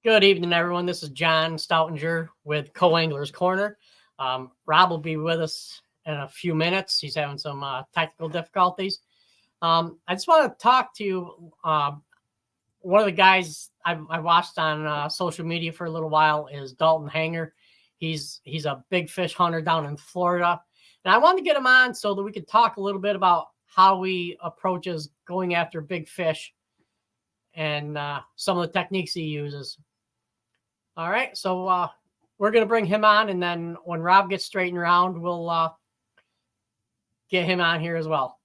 Good evening, everyone. This is John Stoutinger with Co-Anglers Corner. Rob will be with us in a few minutes. He's having some technical difficulties. I just want to talk to you. One of the guys I watched on social media for a little while is Dalton Hanger. He's a big fish hunter down in Florida. And I wanted to get him on so that we could talk a little bit about how he approaches going after big fish and some of the techniques he uses. All right, so we're going to bring him on, and then when Rob gets straightened around, we'll get him on here as well.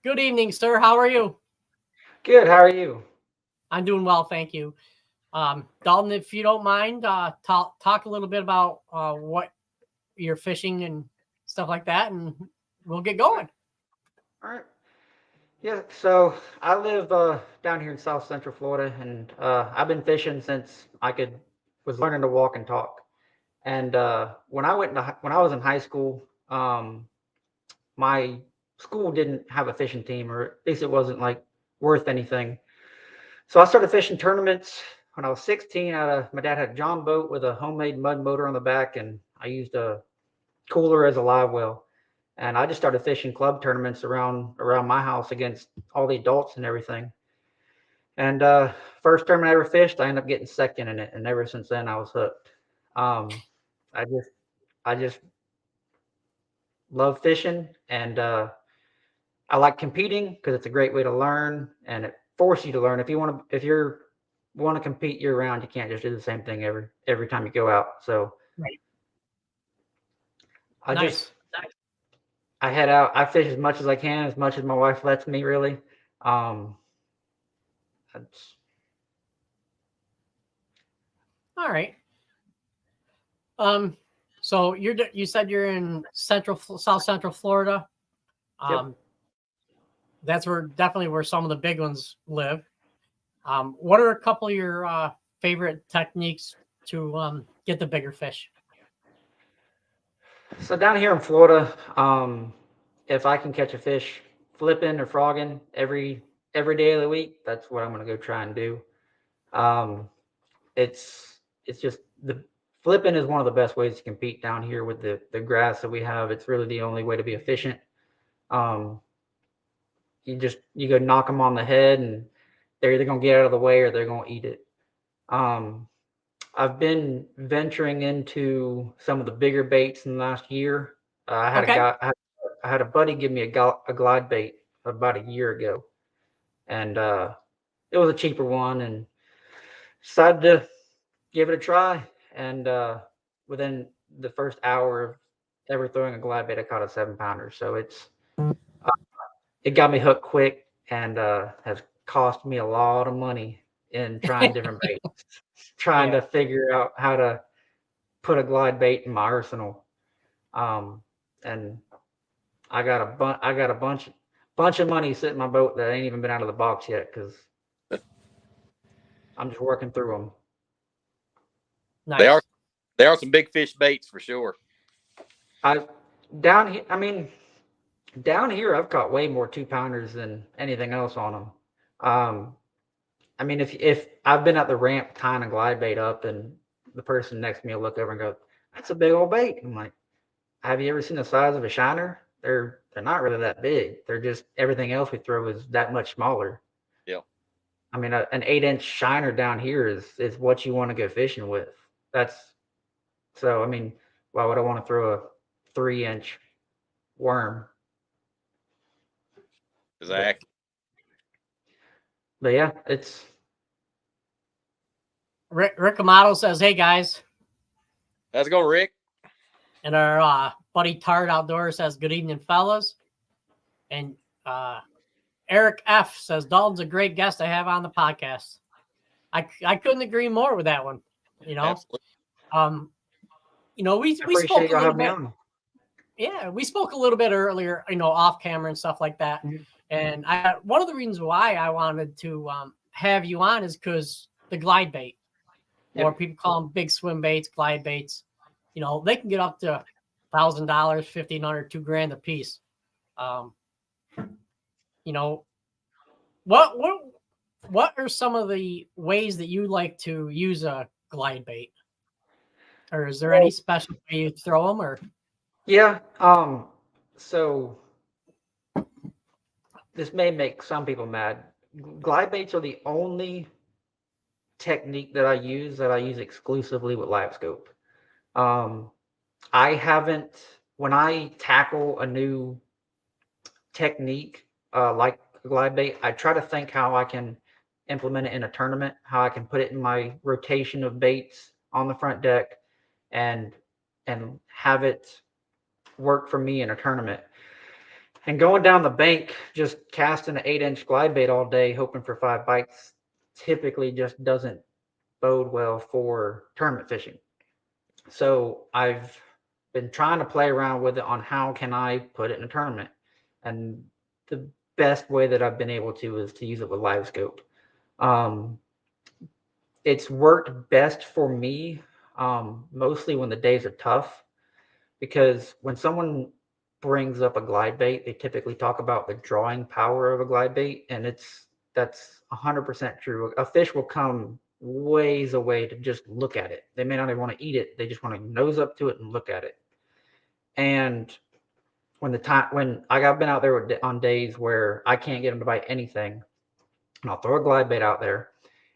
Good evening, sir. How are you? Good. How are you? I'm doing well, thank you. Dalton, if you don't mind, talk a little bit about what you're fishing and stuff like that, and we'll get going. All right. Yeah. So I live down here in South Central Florida, and I've been fishing since was learning to walk and talk. And when I was in high school, my school didn't have a fishing team, or at least it wasn't like worth anything. So I started fishing tournaments when I was 16. My dad had a John boat with a homemade mud motor on the back, and I used a cooler as a live well. And I just started fishing club tournaments around my house against all the adults and everything. And first tournament I ever fished, I ended up getting second in it, and ever since then I was hooked. Um, I just I just love fishing, and I like competing because it's a great way to learn, and it forces you to learn. If you want to compete year round, you can't just do the same thing every time you go out. So Right. I Nice. just I head out. I fish as much as I can, as much as my wife lets me. Really, um, that's, All right. So you said you're in South Central Florida. yep. That's definitely where some of the big ones live. What are a couple of your favorite techniques to get the bigger fish? So down here in Florida, if I can catch a fish flipping or frogging every day of the week, that's what I'm gonna go try and do. Um, it's just the flipping is one of the best ways to compete down here with the grass that we have. It's really the only way to be efficient. Um, you go knock them on the head, and they're either gonna get out of the way or they're gonna eat it. Um, I've been venturing into some of the bigger baits in the last year. I had a Okay. guy, I had a buddy give me a glide bait about a year ago, and it was a cheaper one, and decided to give it a try. And within the first hour of ever throwing a glide bait, I caught a 7 pounder. So it got me hooked quick, and has cost me a lot of money in trying different baits, trying Yeah. to figure out how to put a glide bait in my arsenal. Um, and I got a bunch of money sitting in my boat that ain't even been out of the box yet because I'm just working through them. They are Nice. they are some big fish baits for sure. I down here. I mean, down here I've caught way more 2 pounders than anything else on them. Um, I mean, if I've been at the ramp tying a glide bait up, and the person next to me will look over and go, "That's a big old bait." I'm like, "Have you ever seen the size of a shiner? They're not really that big. They're just everything else we throw is that much smaller." Yeah. I mean, an 8 inch shiner down here is what you want to go fishing with. That's so. I mean, why would I want to throw a 3 inch worm? But Exactly. but yeah, it's Rick Amato says, "Hey guys," How's it going, Rick? and our buddy Tard Outdoors says, "Good evening, fellas." And Eric F says Dalton's a great guest to have on the podcast. I couldn't agree more with that one. You know, Absolutely. We I we spoke appreciate a y'all little having me bit. on. Yeah, we spoke a little bit earlier, off camera and stuff like that. Mhm. And one of the reasons why I wanted to have you on is because the glide bait, or Yep. people call them big swim baits, glide baits. They can get up to $1,000, $1,500, $2,000 a piece. You know, what what are some of the ways that you like to use a glide bait, or is there any special way you throw them, or? Yeah. So this may make some people mad. Glide baits are the only technique that I use exclusively with live scope. Um, I haven't, when I tackle a new technique like glide bait, I try to think how I can implement it in a tournament, how I can put it in my rotation of baits on the front deck, and have it work for me in a tournament. And going down the bank, just casting an 8-inch glide bait all day, hoping for 5 bites, typically just doesn't bode well for tournament fishing. So I've been trying to play around with it on how can I put it in a tournament. And the best way that I've been able to is to use it with live scope. Um, it's worked best for me, mostly when the days are tough, because when someone brings up a glide bait, they typically talk about the drawing power of a glide bait, and that's 100% true. A fish will come ways away to just look at it. They may not even want to eat it; they just want to nose up to it and look at it. And when I've been out there on days where I can't get them to bite anything, and I'll throw a glide bait out there,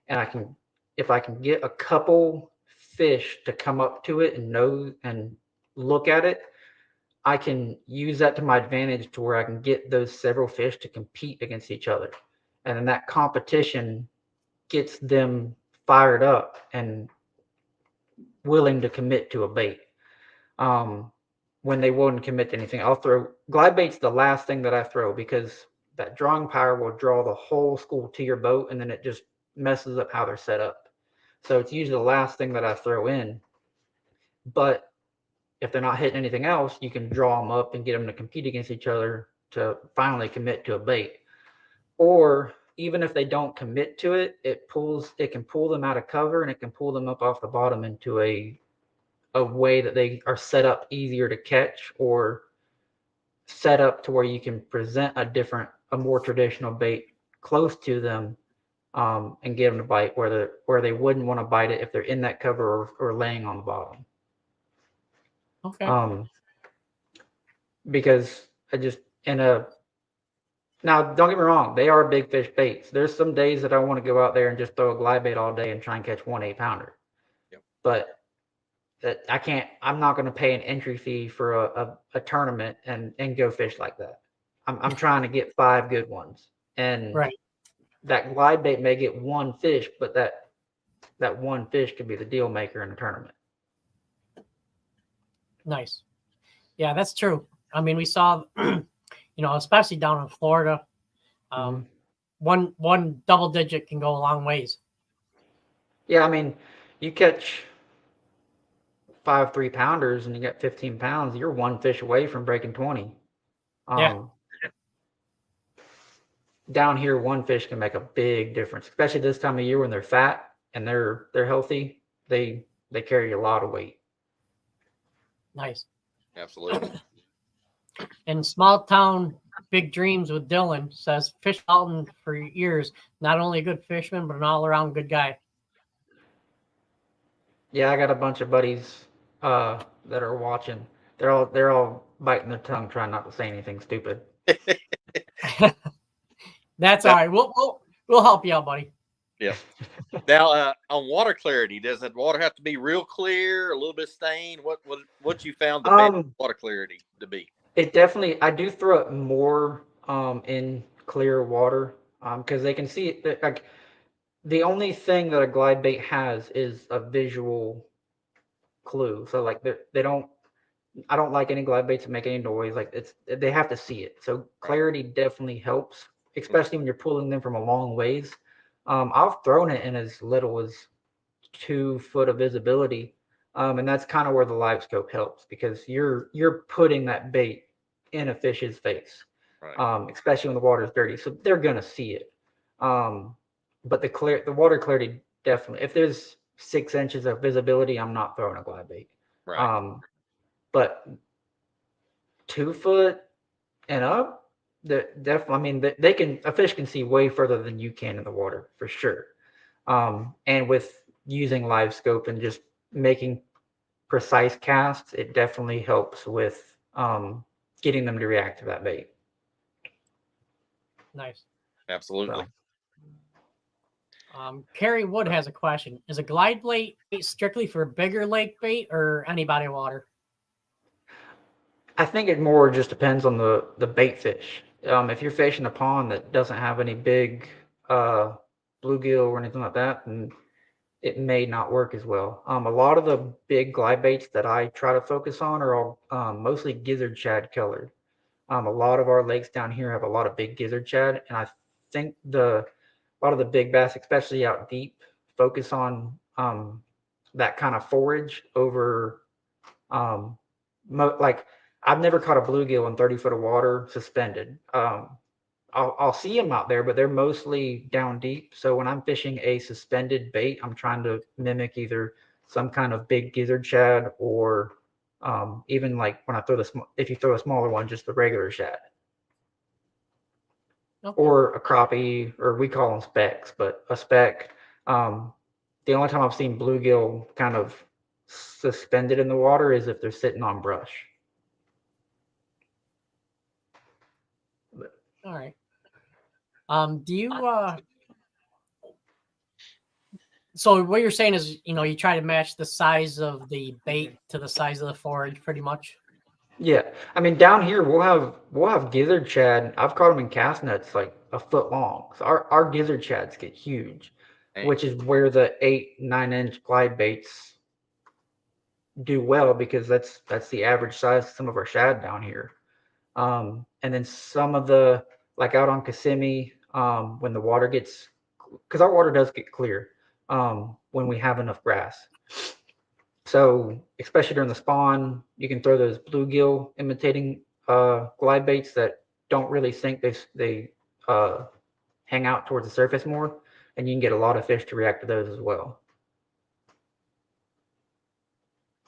and if I can get a couple fish to come up to it and nose and look at it, I can use that to my advantage to where I can get those several fish to compete against each other. And then that competition gets them fired up and willing to commit to a bait. Um, when they wouldn't commit to anything, I'll throw glide bait's the last thing that I throw, because that drawing power will draw the whole school to your boat, and then it just messes up how they're set up. So it's usually the last thing that I throw in. But if they're not hitting anything else, you can draw them up and get them to compete against each other to finally commit to a bait. Or even if they don't commit to it, it can pull them out of cover, and it can pull them up off the bottom into a way that they are set up easier to catch, or set up to where you can present a more traditional bait close to them, and get them to bite where they wouldn't want to bite it if they're in that cover, or laying on the bottom. Okay. Because I just in a now don't get me wrong, they are big fish baits. There's some days that I want to go out there and just throw a glide bait all day and try and catch 1 8-pounder. Yep. But that I can't. I'm not going to pay an entry fee for a tournament and go fish like that. I'm trying to get 5 good ones, and Right. that glide bait may get one fish, but that one fish could be the deal maker in a tournament. Nice. Yeah, that's true. I mean, we saw, especially down in Florida, one double digit can go a long ways. Yeah, I mean, you catch 5 3-pounders and you got 15 pounds, you're one fish away from breaking 20. Yeah. Down here, one fish can make a big difference, especially this time of year when they're fat and they're healthy. They carry a lot of weight. Nice. Absolutely. And small town big dreams with Dylan says fish Dalton for years. Not only a good fisherman, but an all around good guy. Yeah, I got a bunch of buddies that are watching. They're all biting their tongue, trying not to say anything stupid. That's all right. We'll help you out, buddy. Yeah. Now, on water clarity, does that water have to be real clear, a little bit stained? What you found the best water clarity to be? It definitely. I do throw it more in clear water, because they can see it. Like, the only thing that a glide bait has is a visual clue. So like they don't. I don't like any glide baits that make any noise. Like they have to see it. So clarity definitely helps especially when you're pulling them from a long ways. I've thrown it in as little as 2 foot of visibility. And that's kind of where the live scope helps because you're putting that bait in a fish's face, Right. especially when the water's dirty. So they're gonna see it. But the water clarity definitely. If there's 6 inches of visibility, I'm not throwing a glide bait. Right. But 2 foot and up, definitely. I mean, they can a fish can see way further than you can in the water for sure. And with using live scope and just making precise casts, it definitely helps with getting them to react to that bait. Nice. Absolutely. Carrie Wood has a question. Is a glide bait strictly for bigger lake bait or any body of water? I think it more just depends on the bait fish. If you're fishing a pond that doesn't have any big bluegill or anything like that, then it may not work as well. A lot of the big glide baits that I try to focus on are all mostly gizzard shad colored. A lot of our lakes down here have a lot of big gizzard shad, and I think a lot of the big bass, especially out deep, focus on that kind of forage over um, like I've never caught a bluegill in 30 foot of water suspended. I'll see them out there, but they're mostly down deep. So when I'm fishing a suspended bait, I'm trying to mimic either some kind of big gizzard shad or even like when I throw if you throw a smaller one, just the regular shad. Okay. Or a crappie, or we call them specks, but a speck. The only time I've seen bluegill kind of suspended in the water is if they're sitting on brush. All right. Do you so what you're saying is, you try to match the size of the bait to the size of the forage pretty much? Yeah, I mean down here we'll have gizzard shad. I've caught them in cast nets like a foot long. So our gizzard shads get huge, Dang. which is where the 8-9 inch glide baits do well because that's the average size of some of our shad down here. And then some of the like out on Kissimmee, when the water gets because our water does get clear when we have enough grass. So especially during the spawn, you can throw those bluegill imitating glide baits that don't really sink. They hang out towards the surface more, and you can get a lot of fish to react to those as well.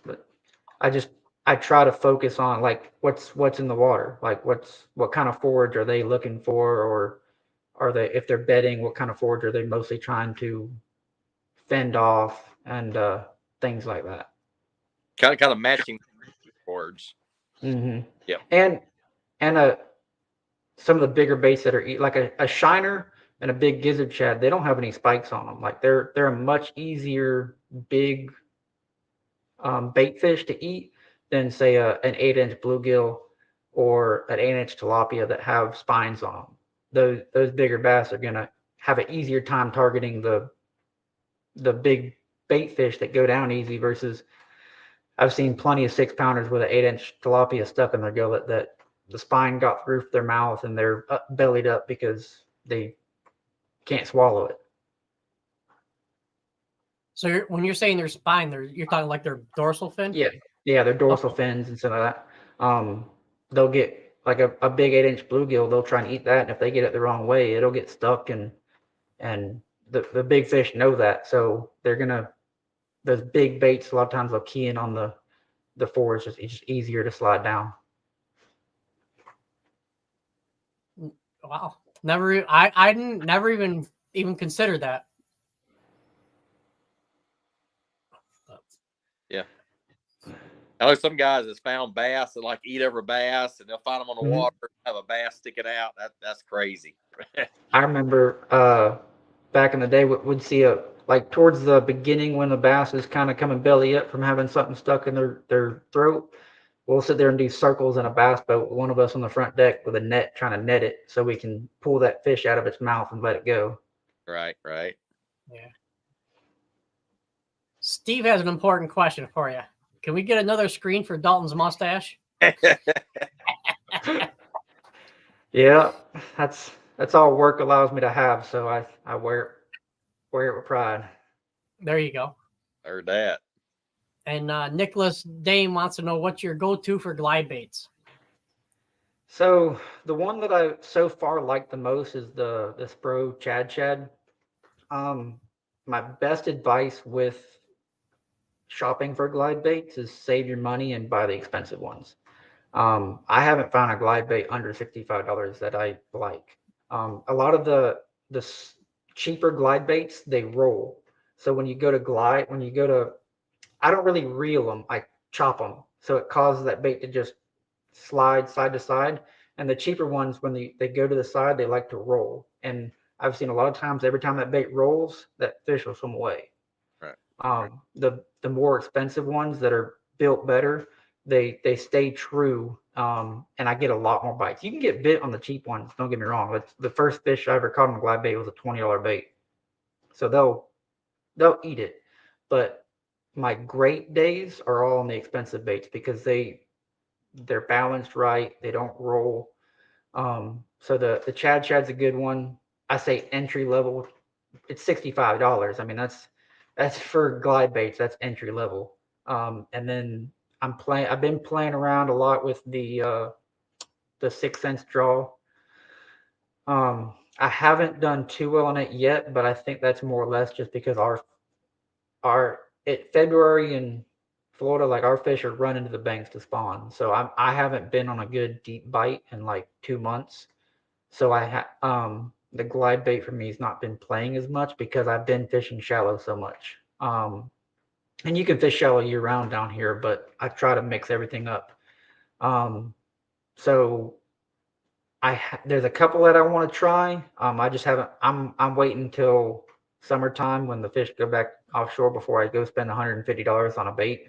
But I try to focus on like what's in the water, like what kind of forage are they looking for, or are they if they're bedding, what kind of forage are they mostly trying to fend off and things like that. Kind of matching words. Mm-hmm. Yeah. And some of the bigger baits that are like a shiner and a big gizzard shad, they don't have any spikes on them. Like they're a much easier big bait fish to eat than say an 8 inch bluegill or an 8 inch tilapia that have spines on them. Those bigger bass are gonna have an easier time targeting the big bait fish that go down easy versus I've seen plenty of 6 pounders with an 8 inch tilapia stuck in their gullet that the spine got through their mouth and they're bellied up because they can't swallow it. So when you're saying their spine, you're talking like their dorsal fin? Yeah, their dorsal fins and stuff like that. They'll get like a big 8 inch bluegill. They'll try and eat that, and if they get it the wrong way, it'll get stuck. And the big fish know that, so they're gonna those big baits. A lot of times they'll key in on the forage. It's just easier to slide down. Wow, I didn't never even considered that. Yeah. I know some guys that's found bass that like eat every bass, and they'll find them on the water, have a bass sticking out. That's crazy. I remember back in the day, we'd see like towards the beginning when the bass is kind of coming belly up from having something stuck in their throat. We'll sit there and do circles in a bass boat, one of us on the front deck with a net trying to net it so we can pull that fish out of its mouth and let it go. Right. Yeah. Steve has an important question for you. Can we get another screen for Dalton's mustache? Yeah, that's all work allows me to have. So I wear it with pride. There you go. Heard that. And Nicholas Dame wants to know what's your go-to for glide baits. So the one that I so far like the most is the Spro Chad. My best advice with shopping for glide baits is save your money and buy the expensive ones. I haven't found a glide bait under $65 that I like. A lot of the cheaper glide baits, they roll. So when you go to, I don't really reel them. I chop them. So it causes that bait to just slide side to side. And the cheaper ones, when they go to the side, they like to roll. And I've seen a lot of times, every time that bait rolls, that fish will swim away. Right. The more expensive ones that are built better, they stay true. And I get a lot more bites. You can get bit on the cheap ones. Don't get me wrong. But the first fish I ever caught on a glide bait was a $20 bait. So they'll eat it. But my great days are all on the expensive baits because they're balanced right. They don't roll. So the Chad's a good one. I say entry level. It's $65. I mean, that's for glide baits. That's entry level. And then I've been playing around a lot with the 6 cents draw. I haven't done too well on it yet, but I think that's more or less just because February in Florida, like our fish are running to the banks to spawn. So I haven't been on a good deep bite in like 2 months. So the glide bait for me has not been playing as much because I've been fishing shallow so much. And you can fish shallow year round down here, but I try to mix everything up. So there's a couple that I want to try. I just haven't. I'm waiting until summertime when the fish go back offshore before I go spend $150 on a bait,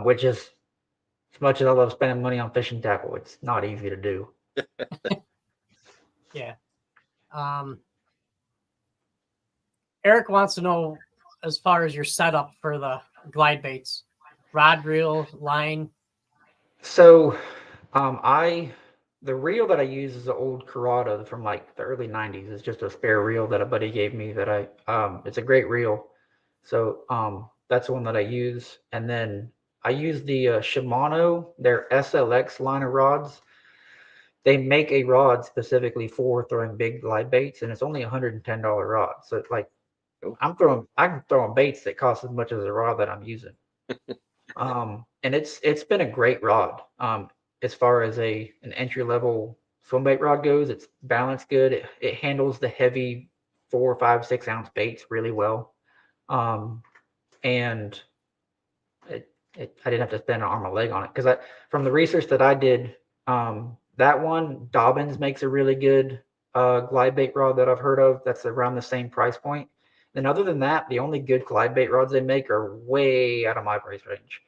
which is, as much as I love spending money on fishing tackle, it's not easy to do. Yeah. Eric wants to know, as far as your setup for the glide baits, rod, reel, line. So, the reel that I use is an old Curado from like the early '90s. It's just a spare reel that a buddy gave me it's a great reel. So, that's the one that I use. And then I use the Shimano, their SLX line of rods. They make a rod specifically for throwing big glide baits, and it's only $110 rod. So like Cool. I'm throwing baits that cost as much as the rod that I'm using. And it's been a great rod. As far as an entry level swim bait rod goes, it's balanced good. It handles the heavy 4, 5, 6 ounce baits really well. And I didn't have to spend an arm and leg on it because from the research that I did, that one Dobbins makes a really good glide bait rod that I've heard of. That's around the same price point. And other than that, the only good glide bait rods they make are way out of my price range.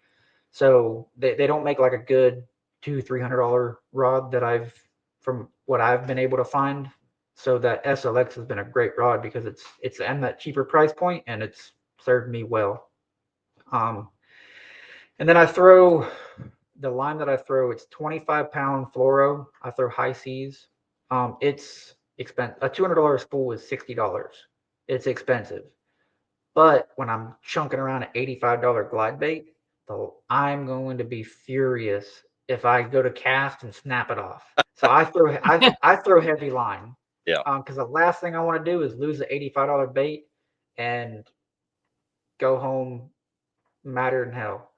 So they don't make like a good $200-300 rod from what I've been able to find. So that SLX has been a great rod because it's in that cheaper price point and it's served me well. And then the line that I throw, it's 25-pound fluoro. I throw high seas. It's expensive. A $200 spool is $60. It's expensive. But when I'm chunking around an $85 glide bait, I'm going to be furious if I go to cast and snap it off. So I throw heavy line. Yeah. Because the last thing I want to do is lose the $85 bait and go home madder than hell.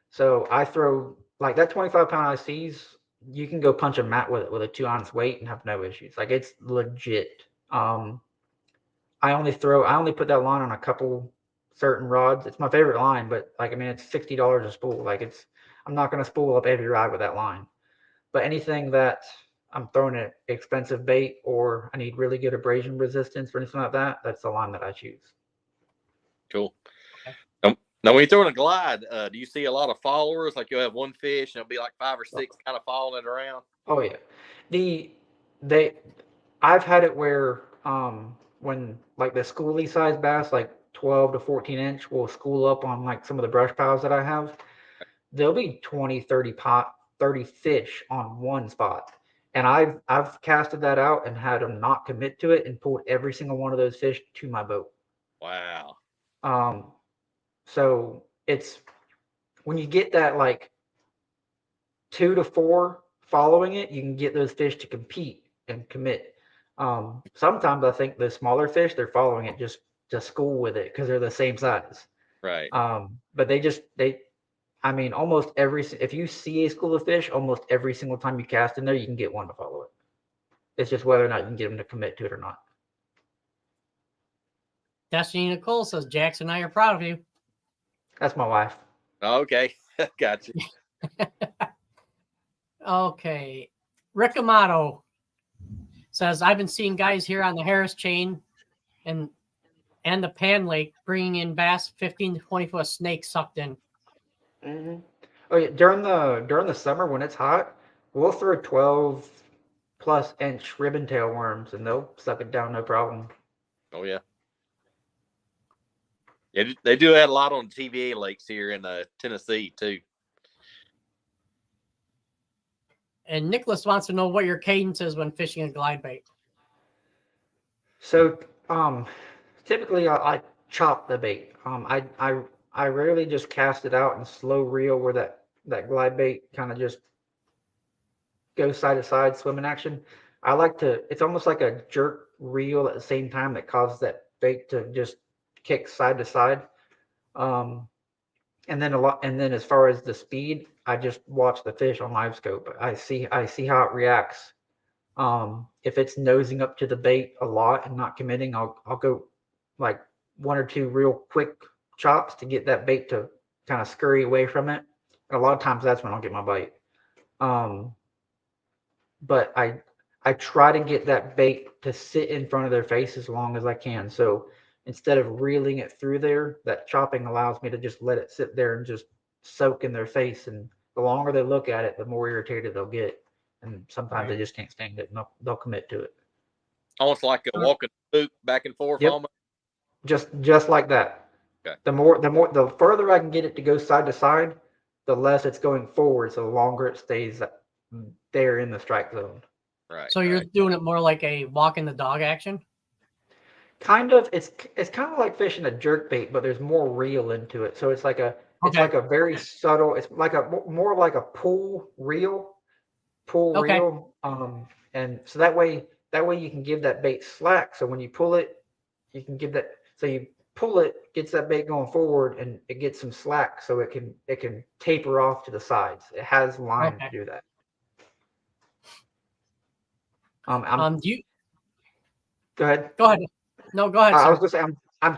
So I throw like that 25-pound ICs. You can go punch a mat with it with a 2 ounce weight and have no issues. Like it's legit. I only put that line on a couple certain rods. It's my favorite line, but like I mean, it's $60 a spool. Like I'm not gonna spool up every rod with that line. But anything that I'm throwing an expensive bait or I need really good abrasion resistance or anything like that, that's the line that I choose. Cool. Now, when you're throwing a glide, do you see a lot of followers? Like you'll have one fish and it'll be like 5 or 6 kind of following it around? Oh yeah. I've had it where when like the schoolie size bass, like 12 to 14 inch, will school up on like some of the brush piles that I have. There'll be 20, 30 fish on one spot. And I've casted that out and had them not commit to it and pulled every single one of those fish to my boat. Wow. So it's when you get that like 2 to 4 following it, you can get those fish to compete and commit. Sometimes I think the smaller fish, they're following it just to school with it because they're the same size. Right. But I mean, almost if you see a school of fish, almost every single time you cast in there, you can get one to follow it. It's just whether or not you can get them to commit to it or not. Destiny Nicole says, Jackson and I are proud of you. That's my wife. Okay. Gotcha. Okay. Rick Amato says, I've been seeing guys here on the Harris chain and the Pan Lake bringing in bass 15 to 20 foot snakes sucked in. Mm-hmm. Oh yeah, during the summer when it's hot, we'll throw 12+ inch ribbon tail worms and they'll suck it down no problem. Oh yeah. Yeah, they do that a lot on TVA lakes here in Tennessee too. And Nicholas wants to know what your cadence is when fishing a glide bait. So typically I chop the bait. I rarely just cast it out and slow reel where that glide bait kind of just goes side to side swimming action. I like to. It's almost like a jerk reel at the same time that causes that bait to just kick side to side. And then as far as the speed, I just watch the fish on live scope. I see how it reacts. If it's nosing up to the bait a lot and not committing, I'll go like 1 or 2 real quick chops to get that bait to kind of scurry away from it. And a lot of times that's when I'll get my bite. But I try to get that bait to sit in front of their face as long as I can. So instead of reeling it through there, that chopping allows me to just let it sit there and just soak in their face. And the longer they look at it, the more irritated they'll get. And sometimes they just can't stand it and they'll commit to it. Almost like a walking spook back and forth. Yep. Almost. Just like that. Okay. The further I can get it to go side to side, the less it's going forward. So the longer it stays there in the strike zone. Right. So you're doing it more like a walking the dog action? Kind of. It's kind of like fishing a jerk bait, but there's more reel into it. So it's like a very subtle. It's like more like a pull reel. And so that way you can give that bait slack. So when you pull it, you can give that. So you pull it, gets that bait going forward, and it gets some slack, so it can taper off to the sides. It has line to do that. Do you go ahead? Go ahead. No, go ahead. I was gonna say I'm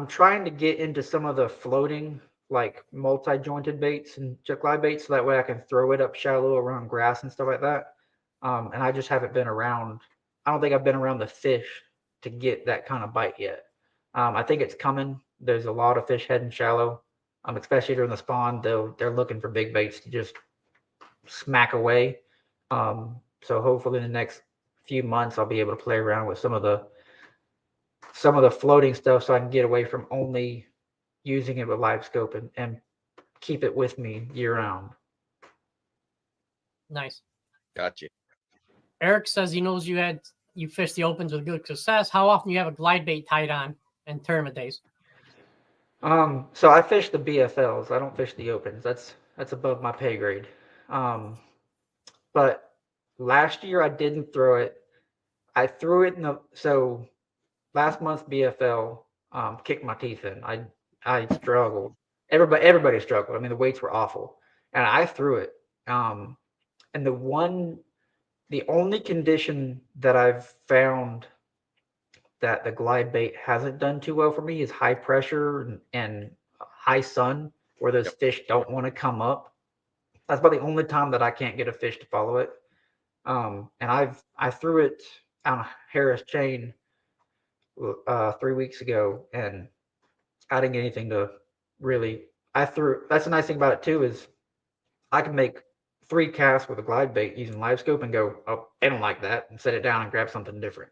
trying to get into some of the floating like multi-jointed baits and glide baits, so that way I can throw it up shallow around grass and stuff like that. And I just haven't been around. I don't think I've been around the fish to get that kind of bite yet. I think it's coming. There's a lot of fish heading shallow, especially during the spawn. They're looking for big baits to just smack away. So hopefully in the next few months I'll be able to play around with some of the floating stuff, so I can get away from only using it with live scope and keep it with me year round. Nice. Gotcha. Eric says he knows you fished the opens with good success. How often do you have a glide bait tied on in tournament days? So I fish the BFLs. I don't fish the opens. That's above my pay grade. But last year I didn't throw it. I threw it so last month's BFL kicked my teeth in. I struggled. Everybody struggled. I mean, the weights were awful, and I threw it. And the only condition that I've found that the glide bait hasn't done too well for me is high pressure and high sun, where those fish don't want to come up. That's about the only time that I can't get a fish to follow it. And I threw it on a Harris chain 3 weeks ago, and I didn't get anything to really. That's the nice thing about it too, is I can make 3 casts with a glide bait using live scope and go, oh, they don't like that, and set it down and grab something different.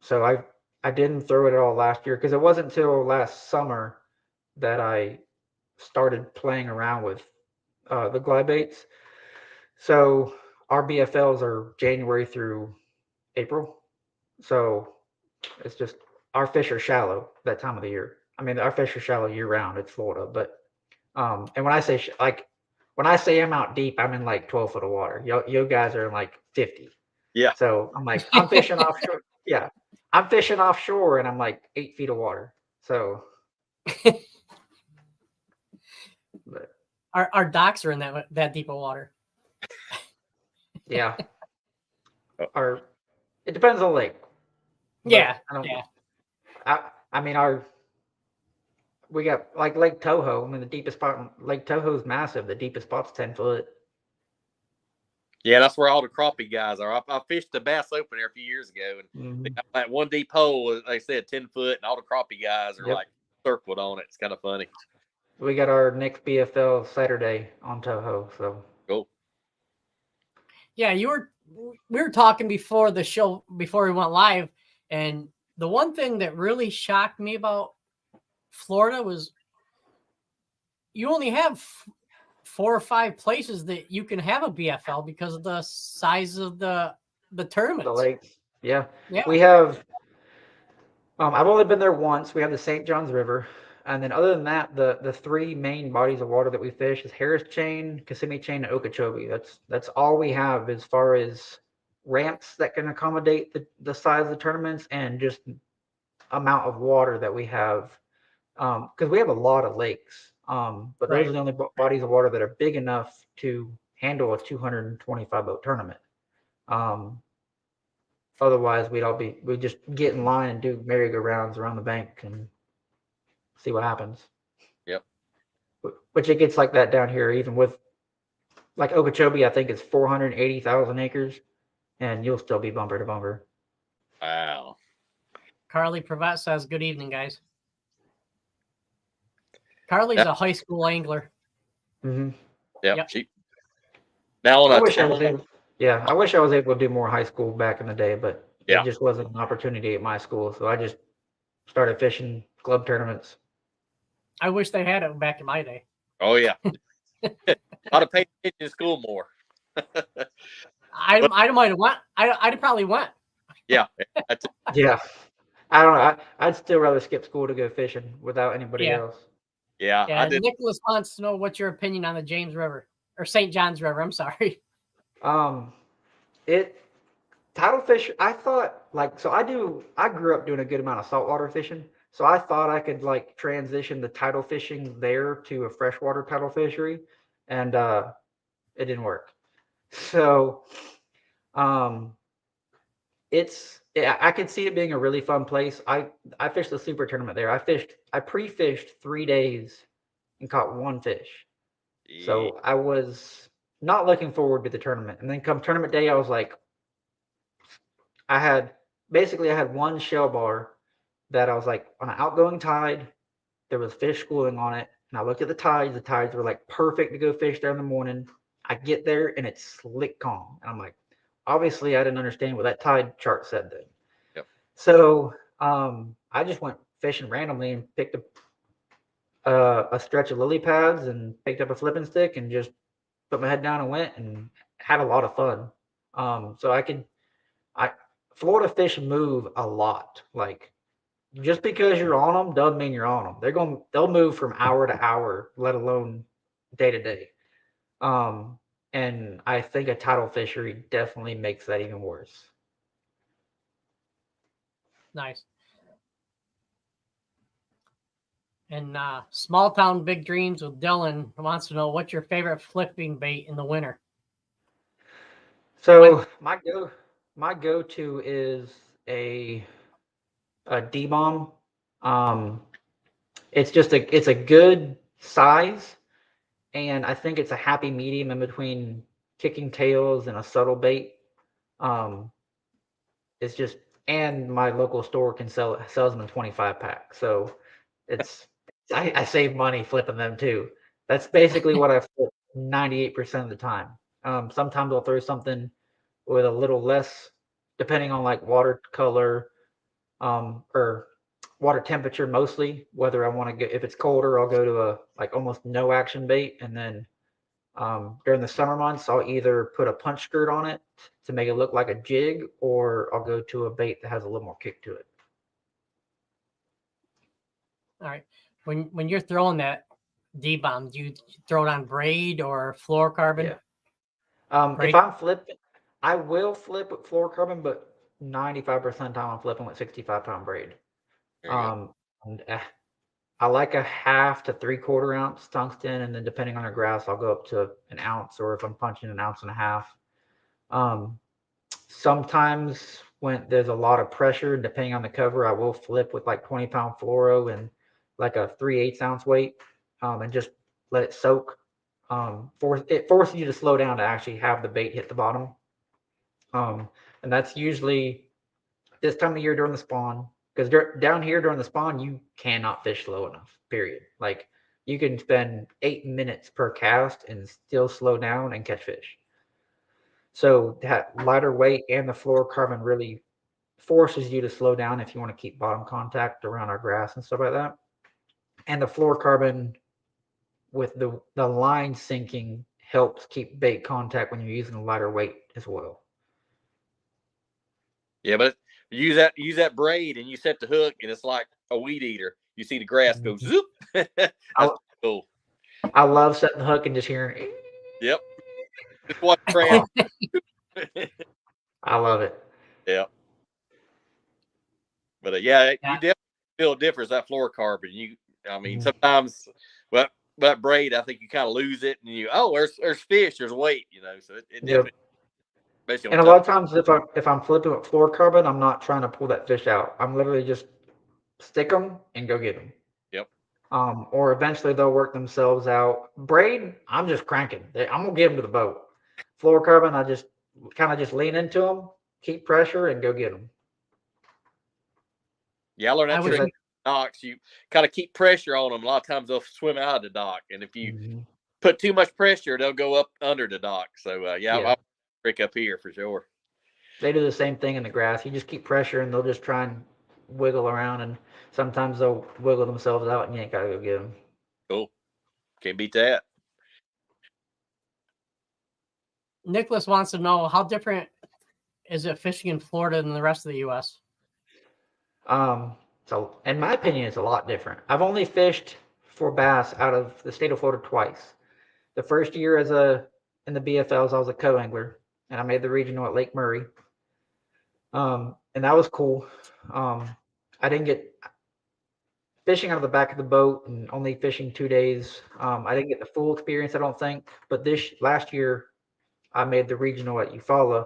So I didn't throw it at all last year, because it wasn't until last summer that I started playing around with the glide baits. So our BFLs are January through April. So it's just our fish are shallow that time of the year. I mean, our fish are shallow year round. It's Florida, but and when I say when I say I'm out deep, I'm in like 12 foot of water. You guys are in like 50. Yeah. So I'm like, I'm fishing offshore. Yeah, I'm fishing offshore, and I'm like 8 feet of water. So, but Our docks are in that deep of water. yeah, our it depends on the lake. But Yeah, I don't. yeah. I mean, we got like Lake Toho. I mean, the deepest spot, Lake Toho is massive. The deepest spot's 10 foot. Yeah, that's where all the crappie guys are. I fished the Bass Open there a few years ago, and they got that one deep hole. They said 10 foot, and all the crappie guys are like circled on it. It's kind of funny. We got our next BFL Saturday on Toho. So cool. Yeah, we were talking before the show, before we went live, and the one thing that really shocked me about Florida was you only have 4 or 5 places that you can have a BFL because of the size of the tournaments. the lakes, yeah. Yeah. We have. I've only been there once. We have the St. Johns River, and then other than that, the 3 main bodies of water that we fish is Harris Chain, Kissimmee Chain, and Okeechobee. That's all we have as far as ramps that can accommodate the size of the tournaments and just amount of water that we have. Because we have a lot of lakes, but those are the only bodies of water that are big enough to handle a 225 boat tournament. Otherwise, we'd just get in line and do merry-go-rounds around the bank and see what happens. Yep. Which it gets like that down here, even with like Okeechobee, I think it's 480,000 acres, and you'll still be bumper to bumper. Wow. Carly Pravat says, "Good evening, guys." Carly's a high school angler. Mm-hmm. Yep. Now I wish I was able. Yeah, I wish I was able to do more high school back in the day, but it just wasn't an opportunity at my school, so I just started fishing club tournaments. I wish they had it back in my day. Oh yeah, I'd have paid attention in school more. I might have went. I'd probably went. Yeah. Yeah. I don't know. I'd still rather skip school to go fishing without anybody else. Yeah. Yeah. Nicholas wants to know what's your opinion on the James River or St. Johns River. I'm sorry. Tidal fish, I thought I grew up doing a good amount of saltwater fishing. So I thought I could like transition the tidal fishing there to a freshwater tidal fishery, and it didn't work. So I could see it being a really fun place. I fished the super tournament there. I pre-fished 3 days and caught 1 fish. So I was not looking forward to the tournament. And then come tournament day, I was like, I had 1 shell bar that I was like on an outgoing tide. There was fish schooling on it. And I looked at the tides. The tides were like perfect to go fish there in the morning. I get there and it's slick calm. And I'm like, obviously I didn't understand what that tide chart said then. Yep. So I just went fishing randomly and picked up a stretch of lily pads and picked up a flipping stick and just put my head down and went and had a lot of fun. Florida fish move a lot. Like just because you're on them doesn't mean you're on them. They'll move from hour to hour, let alone day to day. And I think a tidal fishery definitely makes that even worse. Nice. And Small Town Big Dreams with Dylan wants to know what's your favorite flipping bait in the winter. So my go-to is a D-bomb. It's a good size, and I think it's a happy medium in between kicking tails and a subtle bait. It's just, and my local store sells them in 25 pack, so I save money flipping them too. That's basically what I flip 98% of the time. Sometimes I'll throw something with a little less, depending on like water color, or water temperature mostly. Whether I want to get, if it's colder, I'll go to a like almost no action bait, and then During the summer months, I'll either put a punch skirt on it to make it look like a jig, or I'll go to a bait that has a little more kick to it. All right. When you're throwing that D-bomb, do you throw it on braid or fluorocarbon? Yeah. Braid? If I'm flipping, I will flip with fluorocarbon, but 95% of the time I'm flipping with 65-pound braid. There you go. And I like a half to 3/4 ounce tungsten, and then depending on the grass, I'll go up to an ounce, or if I'm punching, an ounce and a half. Sometimes when there's a lot of pressure, depending on the cover, I will flip with like 20-pound fluoro and like a 3/8 ounce weight, and just let it soak. It forces you to slow down to actually have the bait hit the bottom. And that's usually this time of year during the spawn, because down here during the spawn, you cannot fish slow enough, period. Like, you can spend 8 minutes per cast and still slow down and catch fish. So that lighter weight and the fluorocarbon really forces you to slow down if you want to keep bottom contact around our grass and stuff like that. And the fluorocarbon with the line sinking helps keep bait contact when you're using a lighter weight as well. Yeah, but use that braid and you set the hook, and it's like a weed eater. You see the grass go zoop. That's cool. I love setting the hook and just hearing. Yep. Just watch the grass. I love it. Yeah. But you definitely feel a difference, that fluorocarbon. Sometimes, well, that braid, I think you kind of lose it, and there's fish, there's weight, So it definitely. And a lot of times, if I'm flipping with fluorocarbon, I'm not trying to pull that fish out. I'm literally just stick them and go get them. Yep. Or eventually they'll work themselves out. Braid, I'm just cranking. I'm gonna get them to the boat. Fluorocarbon, I just kind of just lean into them, keep pressure, and go get them. Yeah, I learned that trick. Docks, you kind of keep pressure on them. A lot of times they'll swim out of the dock, and if you put too much pressure, they'll go up under the dock. So I'll trick up here for sure. They do the same thing in the grass. You just keep pressure, and they'll just try and wiggle around, and sometimes they'll wiggle themselves out, and you ain't gotta go get them. Cool, can't beat that. Nicholas wants to know, how different is it fishing in Florida than the rest of the U.S.? So in my opinion, it's a lot different. I've only fished for bass out of the state of Florida twice. The first year in the BFLs, I was a co-angler, and I made the regional at Lake Murray. And that was cool. I didn't get fishing out of the back of the boat and only fishing 2 days. I didn't get the full experience, I don't think. But last year, I made the regional at Eufaula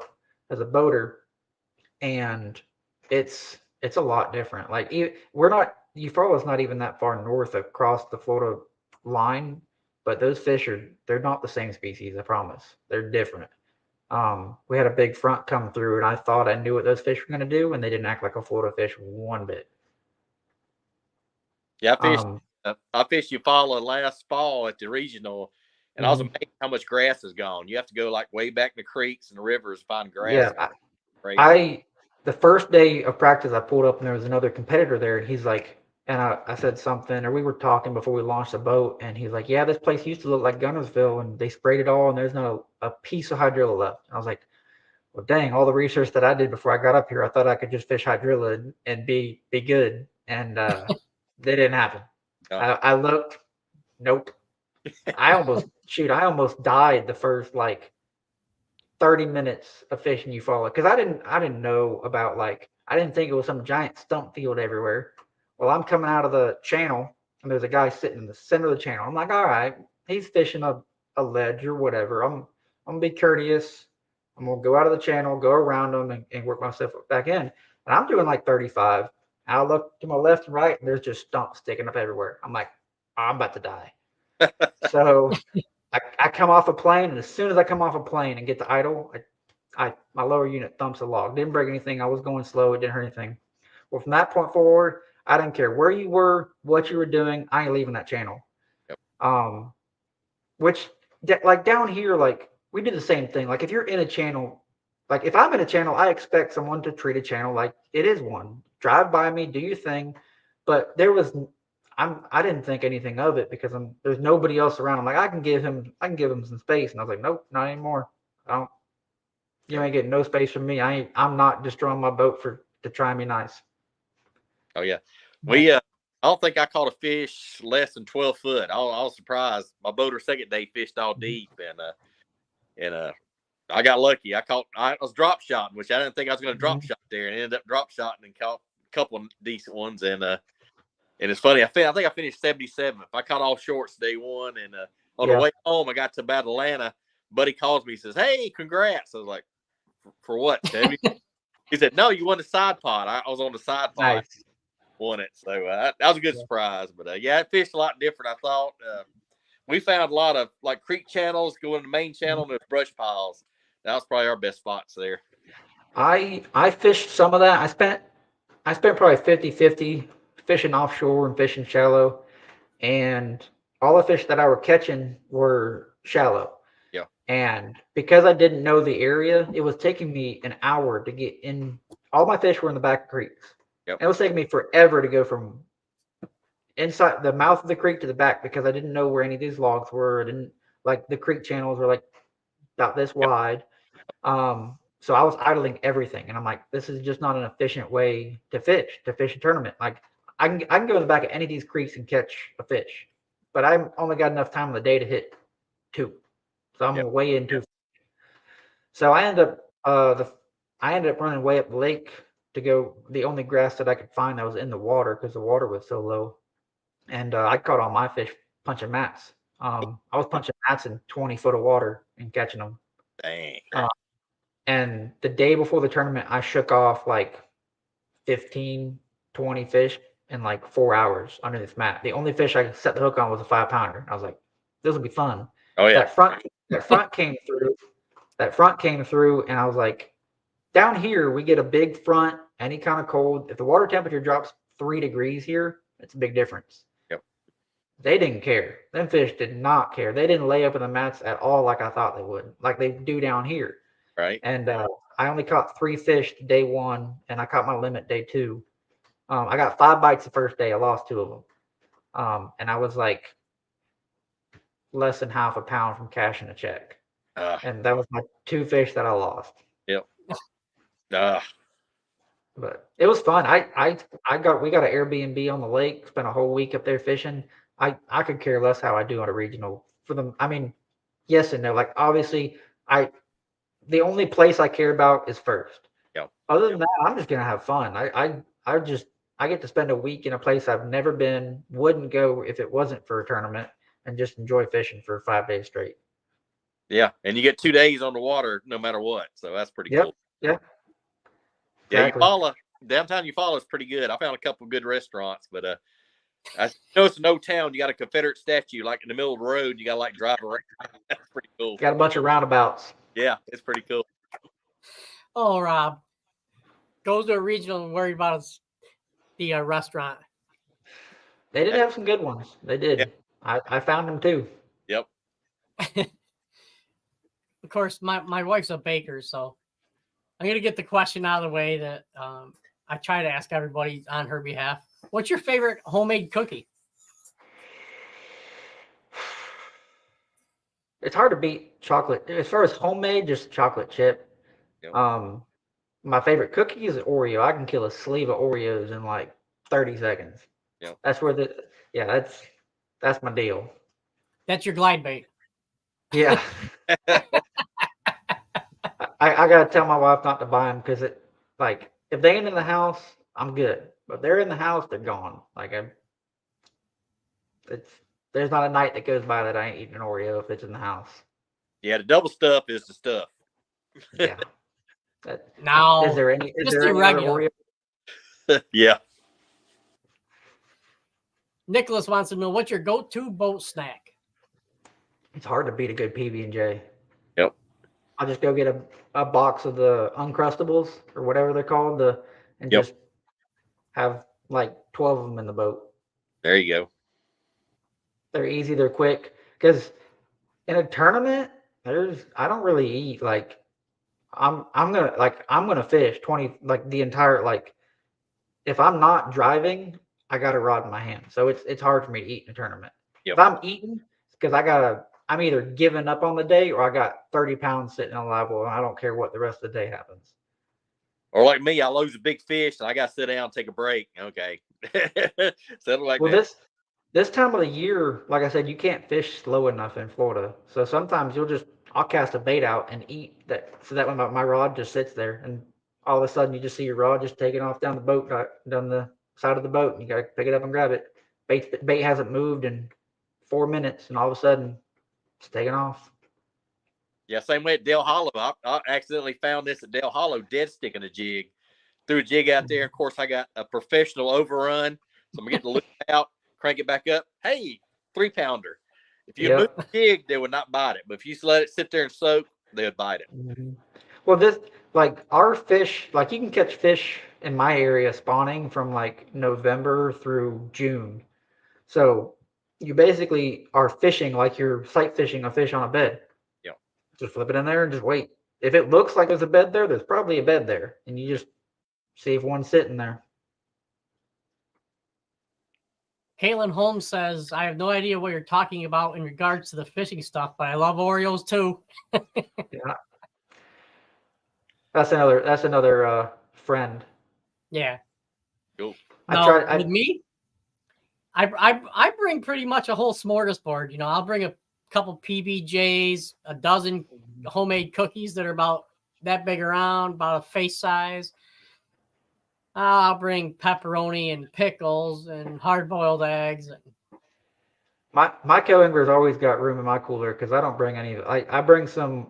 as a boater, and it's a lot different. Like, Eufaula is not even that far north across the Florida line, but those fish they're not the same species, I promise. They're different. We had a big front come through, and I thought I knew what those fish were going to do, and they didn't act like a Florida fish one bit. Yeah, I fished Eufaula last fall at the regional, and I was amazed how much grass is gone. You have to go like way back in the creeks and the rivers to find grass. Yeah, the first day of practice, I pulled up and there was another competitor there, and he's like, and I said something, or we were talking before we launched the boat, and he's like, yeah, this place used to look like Gunnersville, and they sprayed it all, and there's not a piece of hydrilla left. And I was like, well, dang, all the research that I did before I got up here, I thought I could just fish hydrilla and be good, and that didn't happen. Oh. I looked, nope. I almost died the first 30 minutes of fishing Eufaula, because I didn't know about, I didn't think it was some giant stump field everywhere. Well, I'm coming out of the channel, and there's a guy sitting in the center of the channel. I'm like, all right, he's fishing a ledge or whatever. I'm gonna be courteous. I'm gonna go out of the channel, go around him, and work myself back in. And I'm doing 35. I look to my left and right, and there's just stumps sticking up everywhere. I'm like, I'm about to die. So I come off a plane, and as soon as I come off a plane and get to idle, my lower unit thumps a log. Didn't break anything. I was going slow. It didn't hurt anything. Well, from that point forward, I didn't care where you were, what you were doing. I ain't leaving that channel. Yep. Which down here, we do the same thing. If you're in a channel, if I'm in a channel, I expect someone to treat a channel like it is one. Drive by me, do your thing. But I didn't think anything of it because there's nobody else around. I'm like, I can give him some space. And I was like, nope, not anymore. I don't, you ain't getting no space from me. I'm not destroying my boat to try and be nice. Oh yeah. We I don't think I caught a fish less than 12 foot. I was surprised. My boater second day fished all deep, and I got lucky. I was drop shotting, which I didn't think I was going to drop shot there, and ended up drop shotting and caught a couple of decent ones. And it's funny. I think I finished 77th. I caught all shorts day one, and on the way home, I got to about Atlanta. Buddy calls me, he says, "Hey, congrats!" I was like, "For what, Chevy?" He said, "No, you won the side pod." I was on the side pod. Nice. Won it. So that was a good surprise. But yeah, it fished a lot different. I thought we found a lot of like creek channels going to the main channel and there's brush piles. That was probably our best spots there. I fished some of that. I spent probably 50-50 fishing offshore and fishing shallow, and all the fish that I were catching were shallow. Yeah. And because I didn't know the area, it was taking me an hour to get in. All my fish were in the back of creeks. Yep. It was taking me forever to go from inside the mouth of the creek to the back because I didn't know where any of these logs were. I didn't like the creek channels were like about this wide. So I was idling everything, and I'm like, this is just not an efficient way to fish a tournament. Like I can go in the back of any of these creeks and catch a fish, but I've only got enough time in the day to hit 2. So I'm way into. So I ended up running way up the lake to go the only grass that I could find that was in the water because the water was so low. And I caught all my fish punching mats. I was punching mats in 20 foot of water and catching them. Dang. And the day before the tournament, I shook off like 15, 20 fish in like 4 hours under this mat. The only fish I set the hook on was a 5-pounder. I was like, this will be fun. Oh yeah. That front came through. And I was like, down here we get a big front, any kind of cold. If the water temperature drops 3 degrees here, it's a big difference. Yep. They didn't care. Them fish did not care. They didn't lay up in the mats at all like I thought they would, like they do down here. Right. And I only caught 3 fish day 1, and I caught my limit day 2. I got 5 bites the first day. I lost 2 of them. And I was like less than half a pound from cashing a check. And that was my 2 fish that I lost. Yep. But it was fun. We got an Airbnb on the lake, spent a whole week up there fishing. I could care less how I do on a regional for them. I mean, yes and no. Like obviously the only place I care about is first. Yep. Other than that, I'm just gonna have fun. I get to spend a week in a place I've never been, wouldn't go if it wasn't for a tournament, and just enjoy fishing for 5 days straight. Yeah, and you get 2 days on the water no matter what, so that's pretty cool. Yeah. Yeah, downtown Eufaula is pretty good. I found a couple of good restaurants, but I know it's no town. You got a Confederate statue like in the middle of the road. You got to like drive around. That's pretty cool. Got a bunch of roundabouts. Yeah, it's pretty cool. Oh, Rob, goes to a regional and worry about the restaurant. They did have some good ones. They did. Yeah. I found them too. Yep. Of course, my wife's a baker, so I'm going to get the question out of the way that I try to ask everybody on her behalf. What's your favorite homemade cookie? It's hard to beat chocolate. As far as homemade, just chocolate chip. Yep. My favorite cookie is Oreo. I can kill a sleeve of Oreos in like 30 seconds. Yep. That's where that's my deal. That's your glide bait. Yeah. I gotta tell my wife not to buy them because if they ain't in the house, I'm good. But if they're in the house, they're gone. There's not a night that goes by that I ain't eating an Oreo if it's in the house. Yeah, the double stuff is the stuff. Yeah. Now, is there any other Oreo? Yeah. Nicholas wants to know, what's your go-to boat snack? It's hard to beat a good PB&J. Yep. I'll just go get a box of the Uncrustables or whatever they're called, and just have like 12 of them in the boat. There you go. They're easy, they're quick. Because in a tournament, I don't really eat like I'm gonna fish 20 like the entire if I'm not driving, I got a rod in my hand. So it's hard for me to eat in a tournament. Yep. If I'm eating, it's because I'm either giving up on the day or I got 30 pounds sitting on live well, and I don't care what the rest of the day happens. Or like me, I lose a big fish and I got to sit down and take a break. Okay. Settle like Well, that. this time of the year, like I said, you can't fish slow enough in Florida. So sometimes I'll cast a bait out and eat that, so that when my rod just sits there, and all of a sudden you just see your rod just taking off down the boat, down the side of the boat, and you got to pick it up and grab it. Bait hasn't moved in 4 minutes, and all of a sudden it's taking off. Yeah, same way at Dale Hollow. I accidentally found this at Dale Hollow, dead sticking a jig. Threw a jig out there. Of course, I got a professional overrun. So I'm getting the loop out, crank it back up. Hey, 3-pounder. If you move the jig, they would not bite it. But if you let it sit there and soak, they would bite it. Mm-hmm. Well, our fish, like you can catch fish in my area spawning from like November through June. So you basically are fishing like you're sight fishing a fish on a bed. Yeah. Just flip it in there and just wait. If it looks like there's a bed there, there's probably a bed there. And you just see if one's sitting there. Caitlin Holmes says, I have no idea what you're talking about in regards to the fishing stuff, but I love Oreos too. Yeah. That's another friend. Yeah. Cool. With me, I bring pretty much a whole smorgasbord. You know, I'll bring a couple PBJs, a dozen homemade cookies that are about that big around, about a face size. I'll bring pepperoni and pickles and hard-boiled eggs. My co-angler's always got room in my cooler because I don't bring any of it. I bring some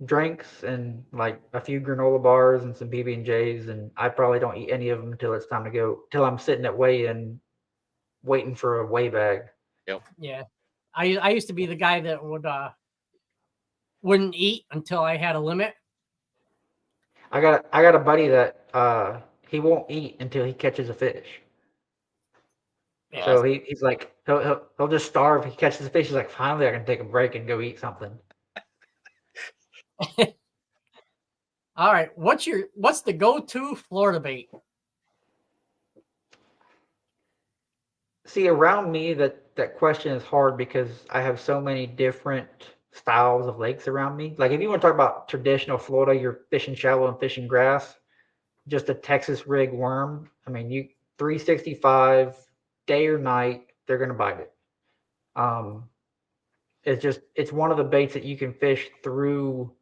drinks and like a few granola bars and some PB&Js, and I probably don't eat any of them until it's time to go. Till I'm sitting at weigh-in, waiting for a weigh bag. Yep. Yeah, I used to be the guy that wouldn't eat until I had a limit. I got a buddy that he won't eat until he catches a fish. Yeah. So he's like he'll just starve. He catches a fish. He's like, finally, I can take a break and go eat something. All right, what's the go-to Florida bait? See, around me, that question is hard because I have so many different styles of lakes around me. Like if you want to talk about traditional Florida, you're fishing shallow and fishing grass, just a Texas rig worm. I mean, you 365 day or night, they're gonna bite it. It's one of the baits that you can fish through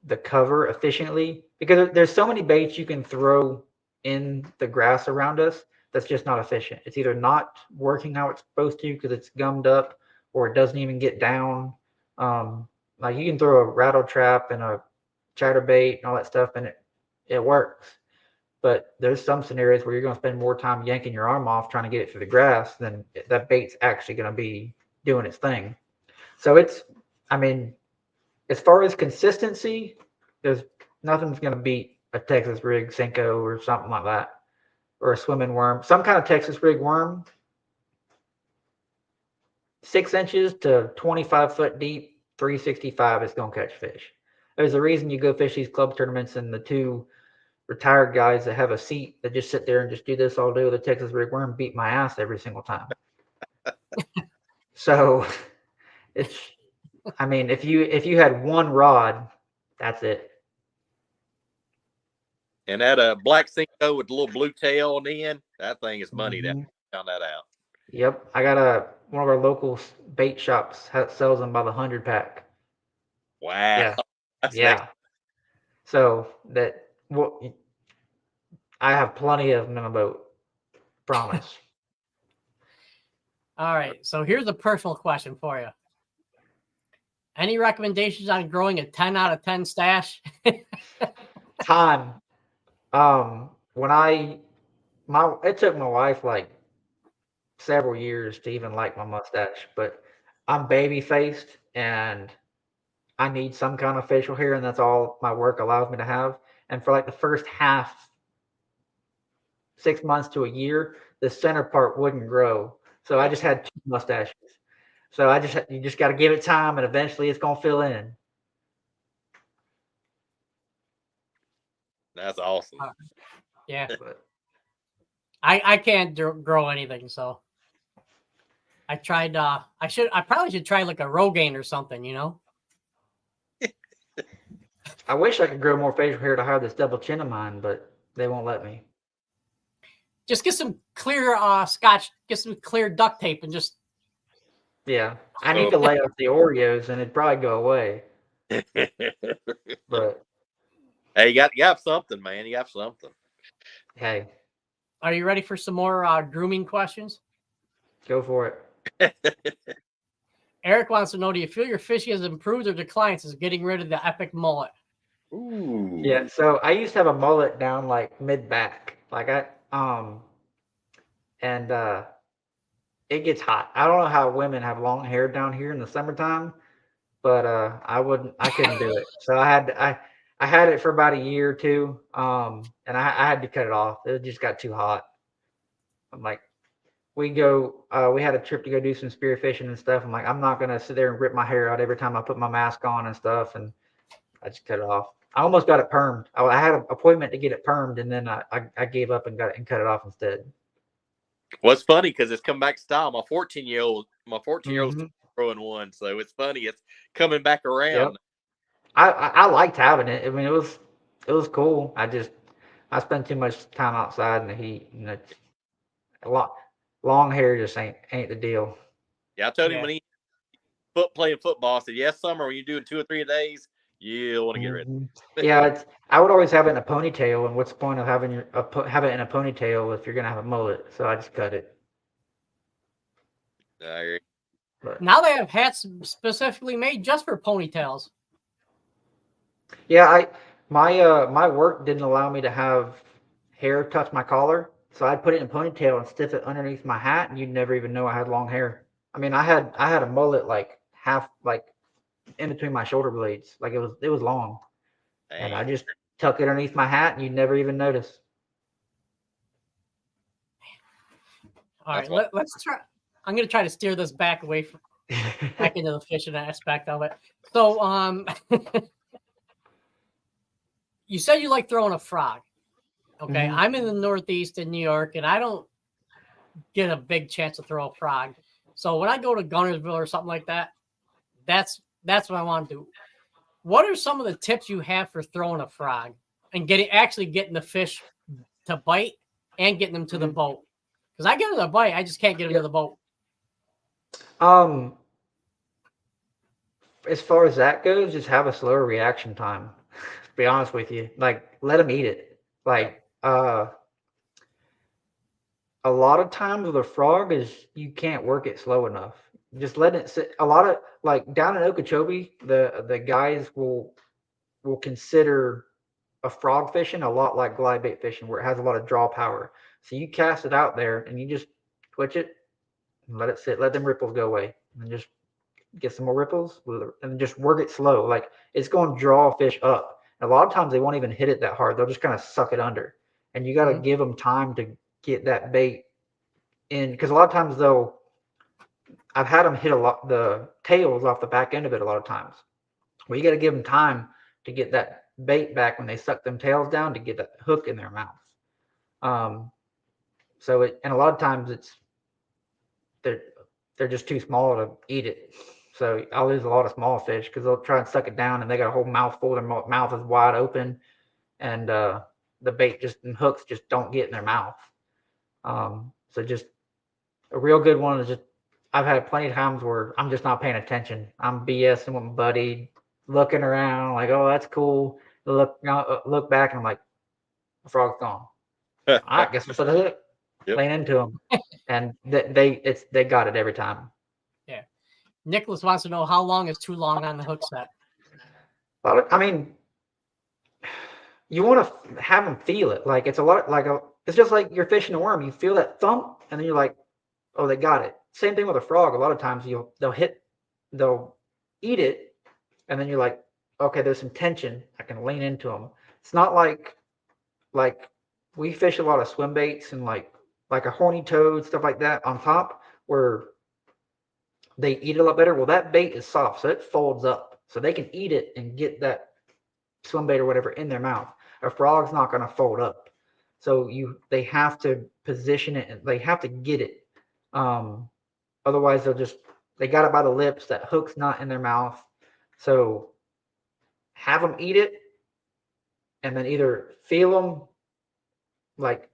the cover efficiently because there's so many baits you can throw in the grass around us that's just not efficient. It's either not working how it's supposed to because it's gummed up, or it doesn't even get down. Like you can throw a rattle trap and a chatterbait and all that stuff, and it works. But there's some scenarios where you're going to spend more time yanking your arm off trying to get it through the grass than that bait's actually going to be doing its thing. So I mean, as far as consistency, there's nothing's going to beat a Texas rig Senko or something like that, or a swimming worm. Some kind of Texas rig worm, 6 inches to 25 foot deep, 365 is going to catch fish. There's a reason you go fish these club tournaments and the two retired guys that have a seat that just sit there and just do this all day with a Texas rig worm beat my ass every single time. So I mean, if you had one rod, that's it. And that black Cinco with the little blue tail on the end, that thing is money. Mm-hmm. That found that out. Yep, I got one of our local bait shops sells them by the 100-pack. Wow. Yeah, That's yeah. next. So I have plenty of them in my boat. Promise. All right, so here's a personal question for you. Any recommendations on growing a 10 out of 10 stash? Time. It took my wife like several years to even like my mustache, but I'm baby faced and I need some kind of facial hair, and that's all my work allows me to have. And for like the first 6 months to a year, the center part wouldn't grow. So I just had 2 mustaches. So you just got to give it time, and eventually it's gonna fill in. That's awesome. Yeah. I can't grow anything, so I tried. I probably should try like a Rogaine or something, you know. I wish I could grow more facial hair to hide this double chin of mine, but they won't let me. Just get some clear scotch, get some clear duct tape, and just. Yeah, I need to lay off the Oreos, and it'd probably go away. But hey, you got something, man. You got something. Hey, are you ready for some more grooming questions? Go for it. Eric wants to know: do you feel your fishing has improved or declined since getting rid of the epic mullet? Ooh. Yeah, so I used to have a mullet down like mid back, like and it gets hot. I don't know how women have long hair down here in the summertime, but I couldn't do it. So I had it for about a year or two, and I had to cut it off. It just got too hot. I'm like, we had a trip to go do some spearfishing and stuff. I'm like, I'm not gonna sit there and rip my hair out every time I put my mask on and stuff, and I just cut it off. I almost got it permed. I had an appointment to get it permed, and then I gave up and got it and cut it off instead. Well, it's funny because it's come back style. My 14-year-old Mhm. growing one, so it's funny. It's coming back around. Yep. I liked having it. I mean, it was cool. I spent too much time outside in the heat, and it's a lot. Long hair just ain't the deal. Yeah, I told him when he playing football, I said, yes, summer when you're doing 2 or 3 days, you'll want to get rid of it. Yeah, I would always have it in a ponytail, and what's the point of having have it in a ponytail if you're gonna have a mullet? So I just cut it. But now they have hats specifically made just for ponytails. Yeah, my work didn't allow me to have hair touch my collar, so I'd put it in a ponytail and stiff it underneath my hat, and you'd never even know I had long hair. I mean, I had a mullet like half like in between my shoulder blades, like it was long, and I just tuck it underneath my hat, and you'd never even notice. All right, let's try. I'm gonna try to steer this back away from back into the fishing aspect of it. So, you said you like throwing a frog. Okay, Mhm. I'm in the Northeast in New York, and I don't get a big chance to throw a frog. So when I go to Gunnersville or something like that, that's what I want to do. What are some of the tips you have for throwing a frog and actually getting the fish to bite and getting them to the boat? Because I get them to bite, I just can't get them to the boat. As far as that goes, just have a slower reaction time. To be honest with you, like let them eat it. Like a lot of times with a frog is you can't work it slow enough. Just let it sit. A lot of like down in Okeechobee, the guys will consider a frog fishing a lot like glide bait fishing, where it has a lot of draw power. So you cast it out there and you just twitch it and let it sit. Let them ripples go away, and just get some more ripples and just work it slow. Like it's going to draw fish up. And a lot of times they won't even hit it that hard. They'll just kind of suck it under, and you got to give them time to get that bait in, because a lot of times I've had them hit the tails off the back end of it a lot of times. Well, you got to give them time to get that bait back when they suck them tails down to get that hook in their mouth. And a lot of times they're just too small to eat it. So I lose a lot of small fish because they'll try and suck it down and they got a whole mouthful. Their mouth is wide open, and the bait and hooks just don't get in their mouth. So just a real good one is just, I've had plenty of times where I'm just not paying attention. I'm BSing with my buddy, looking around like, oh, that's cool. Look back, and I'm like, the frog's gone. All right, guess what's the hook? Lean into them, and they got it every time. Yeah. Nicholas wants to know how long is too long on the hook set. Well, I mean, you want to have them feel it. Like it's a lot it's just like you're fishing a worm. You feel that thump, and then you're like, oh, they got it. Same thing with a frog. A lot of times they'll eat it, and then you're like, okay, there's some tension. I can lean into them. It's not like we fish a lot of swim baits and like a horny toad, stuff like that on top, where they eat it a lot better. Well, that bait is soft, so it folds up, so they can eat it and get that swim bait or whatever in their mouth. A frog's not going to fold up, So they have to position it and they have to get it. Otherwise they got it by the lips. That hook's not in their mouth. So have them eat it and then either feel them like,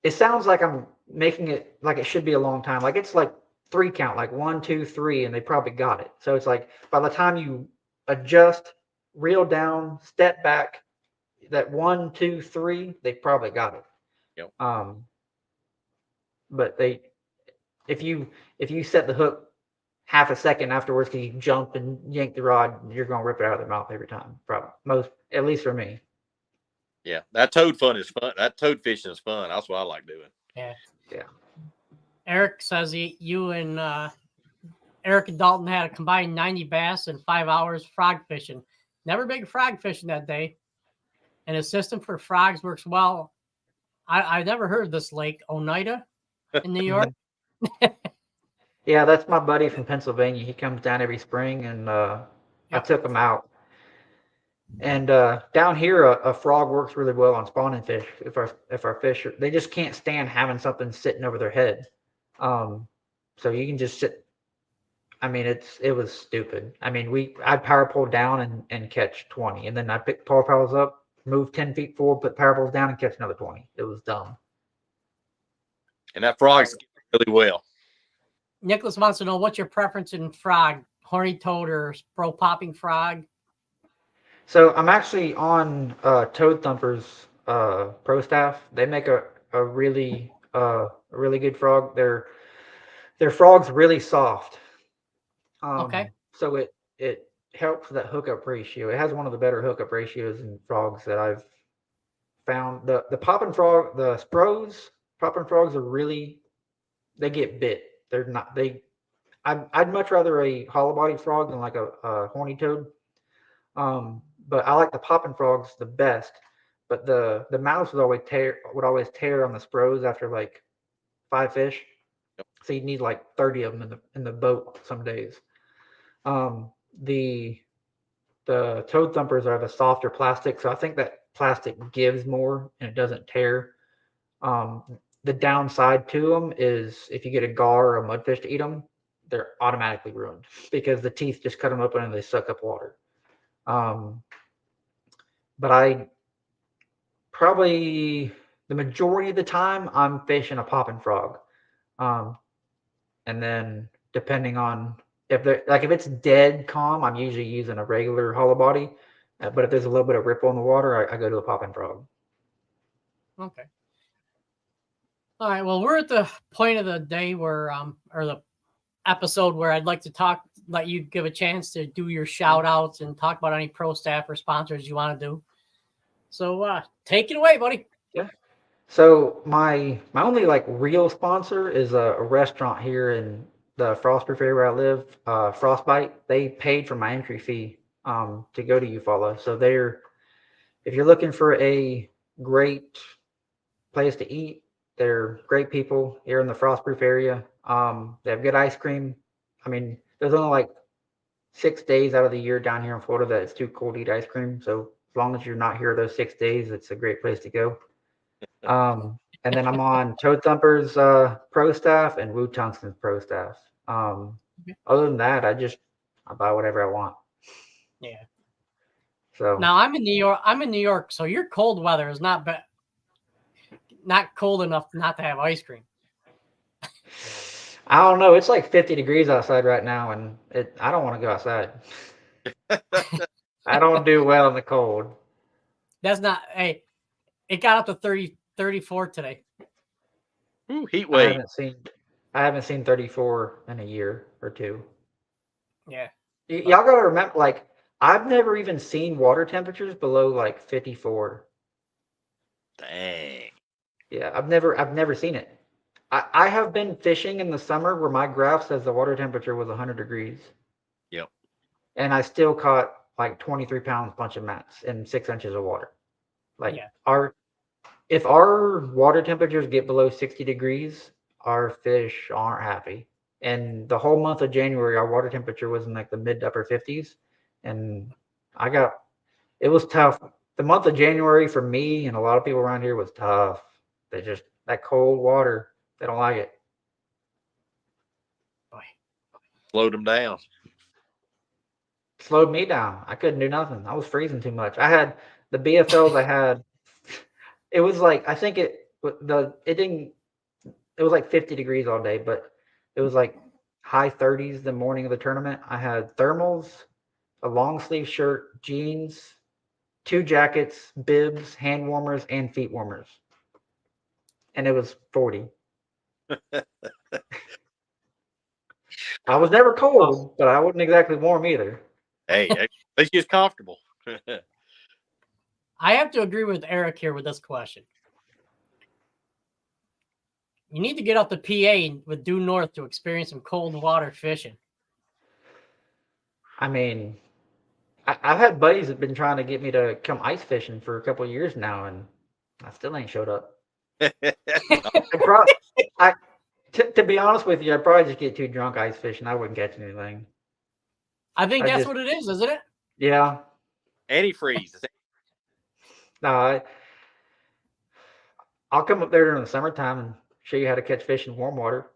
it sounds like I'm making it like it should be a long time. Like it's like 3 count, like 1, 2, 3, and they probably got it. So it's like by the time you adjust, reel down, step back, that 1, 2, 3, they probably got it. Yep. But if you set the hook half a second afterwards because you jump and yank the rod, you're gonna rip it out of their mouth every time. Probably at least for me. Yeah, that toad fun is fun. That toad fishing is fun. That's what I like doing. Yeah. Yeah. Eric says you and Eric and Dalton had a combined 90 bass in 5 hours frog fishing. Never big frog fishing that day. And his system for frogs works well. I've never heard of this lake, Oneida, in New York. Yeah, that's my buddy from Pennsylvania. He comes down every spring, and I took him out. And down here, a frog works really well on spawning fish. If our fish they just can't stand having something sitting over their head. So you can just sit. I mean, it was stupid. I mean, I'd power pole down and catch 20, and then I'd pick power poles up, move 10 feet forward, put power poles down, and catch another 20. It was dumb. And that frog's really well. Nicholas wants to know what's your preference in frog, horny toad or spro popping frog? So I'm actually on Toad Thumper's pro staff. They make a really good frog. Their frog's really soft. Okay. So it helps that hookup ratio. It has one of the better hookup ratios in frogs that I've found. The popping frog, the spros, popping frogs are really, they get bit. They're not, I'd much rather a hollow body frog than like a horny toad. But I like the popping frogs the best. But the mouths would always tear on the spros after like 5 fish. So you need like 30 of them in the boat some days. The Toad Thumpers are the softer plastic, so I think that plastic gives more and it doesn't tear. The downside to them is if you get a gar or a mudfish to eat them, they're automatically ruined because the teeth just cut them open and they suck up water. But I probably the majority of the time I'm fishing a popping frog. And then depending on if it's dead calm, I'm usually using a regular hollow body. But if there's a little bit of ripple in the water, I go to a popping frog. Okay. All right. Well, we're at the point of the day where, or the episode where I'd like to let you give a chance to do your shout outs and talk about any pro staff or sponsors you want to do. So take it away, buddy. Yeah. So my only like real sponsor is a restaurant here in the Frostproof area where I live, Frostbite. They paid for my entry fee to go to Eufaula. So if you're looking for a great place to eat, they're great people here in the Frostproof area. They have good ice cream. I mean, there's only like 6 days out of the year down here in Florida that it's too cold to eat ice cream. So as long as you're not here those 6 days, it's a great place to go. And then I'm on Toad Thumper's pro staff and Woo Tungsten's pro staff. Other than that, I buy whatever I want. Yeah. So now I'm in New York. So your cold weather is not cold enough not to have ice cream. I don't know. It's like 50 degrees outside right now, and I don't want to go outside. I don't do well in the cold. That's not. Hey, it got up to 30, 34 today. Ooh, heat wave. I haven't seen 34 in a year or two. Yeah. Y'all got to remember, like, I've never even seen water temperatures below like 54. Dang. Yeah, I've never seen it. I have been fishing in the summer where my graph says the water temperature was 100 degrees. Yep. And I still caught like 23 pounds bunch of mats in 6 inches of water. Like if our water temperatures get below 60 degrees, our fish aren't happy. And the whole month of January, our water temperature was in like the mid to upper 50s. And it was tough the month of January for me and a lot of people around here was tough. They just that cold water. They don't like it. Boy. Slowed them down. Slowed me down. I couldn't do nothing. I was freezing too much. I had the BFLs I had. It was like I think it didn't. It was like 50 degrees all day, but it was like high 30s the morning of the tournament. I had thermals, a long sleeve shirt, jeans, 2 jackets, bibs, hand warmers, and feet warmers. And it was 40. I was never cold, but I wasn't exactly warm either. Hey, at least you're comfortable. I have to agree with Eric here with this question. You need to get up to PA with due north to experience some cold water fishing. I mean, I've had buddies that have been trying to get me to come ice fishing for a couple of years now, and I still ain't showed up. To be honest with you, I'd probably just get too drunk ice fishing. I wouldn't catch anything. I think that's what it is, isn't it? Yeah. Antifreeze. No, I'll come up there during the summertime and show you how to catch fish in warm water.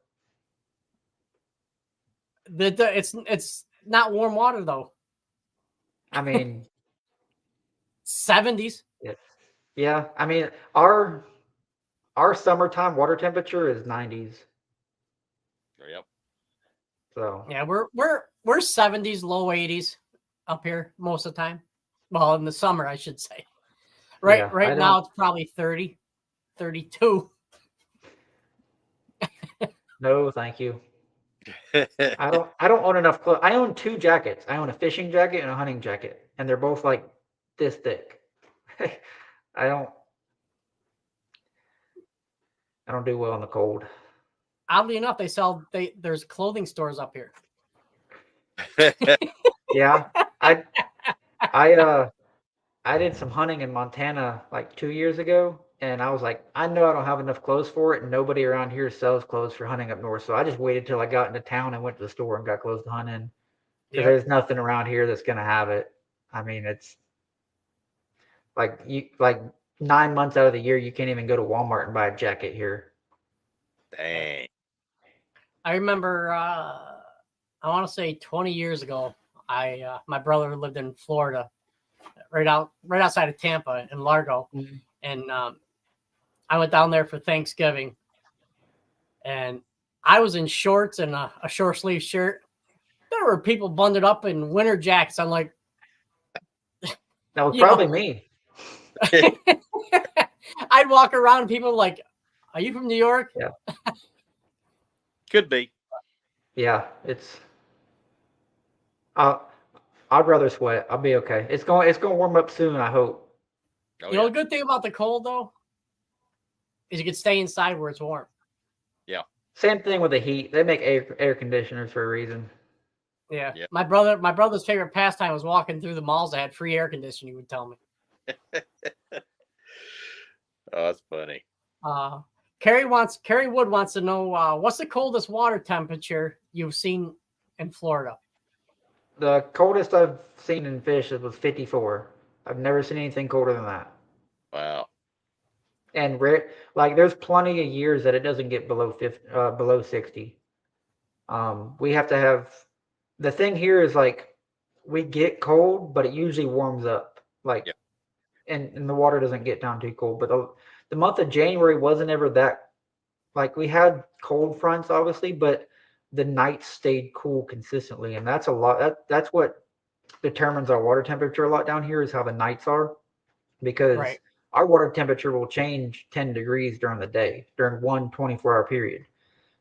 It's not warm water though. I mean, 70s. Yeah. I mean, our summertime water temperature is 90s. Yep. So yeah, we're 70s, low 80s up here most of the time. Well, in the summer, I should say. Right now it's probably 30, 32. No, thank you. I don't own enough clothes. I own 2 jackets. I own a fishing jacket and a hunting jacket, and they're both like this thick. I don't do well in the cold. Oddly enough, there's clothing stores up here. Yeah. I did some hunting in Montana like 2 years ago, and I was like, I know I don't have enough clothes for it, and nobody around here sells clothes for hunting up north. So I just waited till I got into town and went to the store and got clothes to hunt in. Because there's nothing around here that's gonna have it. I mean, it's like 9 months out of the year you can't even go to Walmart and buy a jacket here. Dang. I remember I want to say 20 years ago, my brother lived in Florida, right outside of Tampa in Largo. Mm-hmm. And I went down there for Thanksgiving, and I was in shorts and a short sleeve shirt. There were people bundled up in winter jackets. I'm like, that was probably me. I'd walk around and people were like, are you from New York? Yeah. Could be. Yeah, it's. I'd rather sweat. I'll be okay. It's going to warm up soon, I hope. Oh, you know, the good thing about the cold though is you can stay inside where it's warm. Yeah. Same thing with the heat. They make air conditioners for a reason. Yeah. Yep. My brother's favorite pastime was walking through the malls that had free air conditioning, he would tell me. Oh, that's funny. Carrie Wood wants to know what's the coldest water temperature you've seen in Florida? The coldest I've seen in fish was 54. I've never seen anything colder than that. Wow. And there's plenty of years that it doesn't get below 60. We have to have the thing here is like we get cold, but it usually warms up. Like, yep. and the water doesn't get down too cold. But the month of January wasn't ever that. Like we had cold fronts, obviously, but the nights stayed cool consistently, and that's a lot. That's what determines our water temperature a lot down here is how the nights are, because our water temperature will change 10 degrees during the day during one 24-hour period.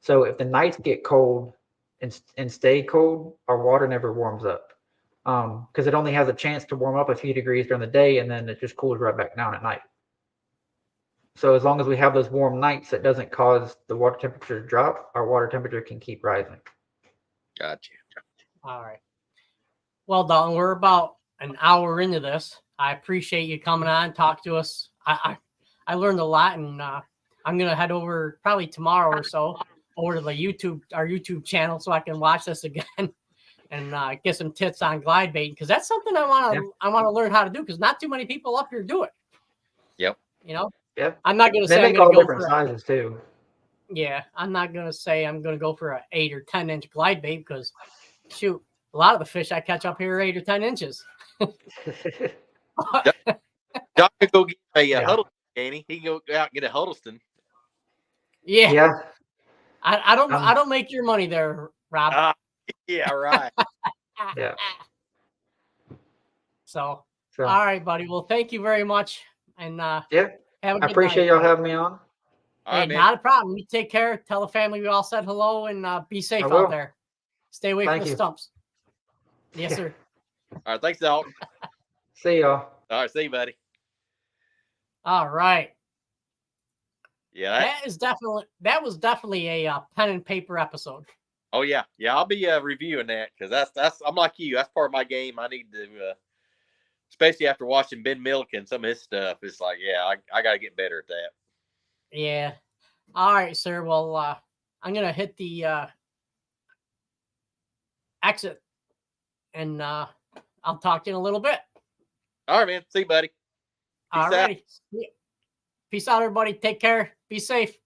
So if the nights get cold and stay cold, our water never warms up because it only has a chance to warm up a few degrees during the day, and then it just cools right back down at night. So as long as we have those warm nights that doesn't cause the water temperature to drop, our water temperature can keep rising. Gotcha. All right. Well, Dalton, we're about an hour into this. I appreciate you coming on, talk to us. I learned a lot, and I'm gonna head over probably tomorrow or so over to our YouTube channel so I can watch this again and get some tips on glide baiting, because that's something I want to learn how to do, because not too many people up here do it. Yep. You know. Yep. I'm not going to They say I'm make going all to go different for sizes too. Yeah, I'm not going to say I'm going to go for a 8 or 10 inch glide bait, because shoot, a lot of the fish I catch up here are 8 or 10 inches. John could go get a Yeah. Huddleston, can he? He can go out and get a Huddleston. Yeah. Yeah. I don't make your money there, Rob. Yeah, right. Yeah. So, So all right, buddy. Well, thank you very much, and yeah, have a I good appreciate night, y'all buddy. having me on. All Hey, right, man. not a problem. You take care. Tell the family we all said hello, and be safe I will. out there. Stay away Thank from the you. stumps. Yes, sir. All right, thanks, Dalton. See y'all. All right, see you, buddy. All right. Yeah. That was definitely a pen and paper episode. Oh yeah, I'll be reviewing that, because that's I'm like you. That's part of my game. I need to, especially after watching Ben Milliken, some of his stuff. It's like, yeah, I got to get better at that. Yeah. All right, sir. Well, I'm gonna hit the exit, and I'll talk to you in a little bit. All right, man. See you, buddy. All righty. Peace out, everybody. Take care. Be safe.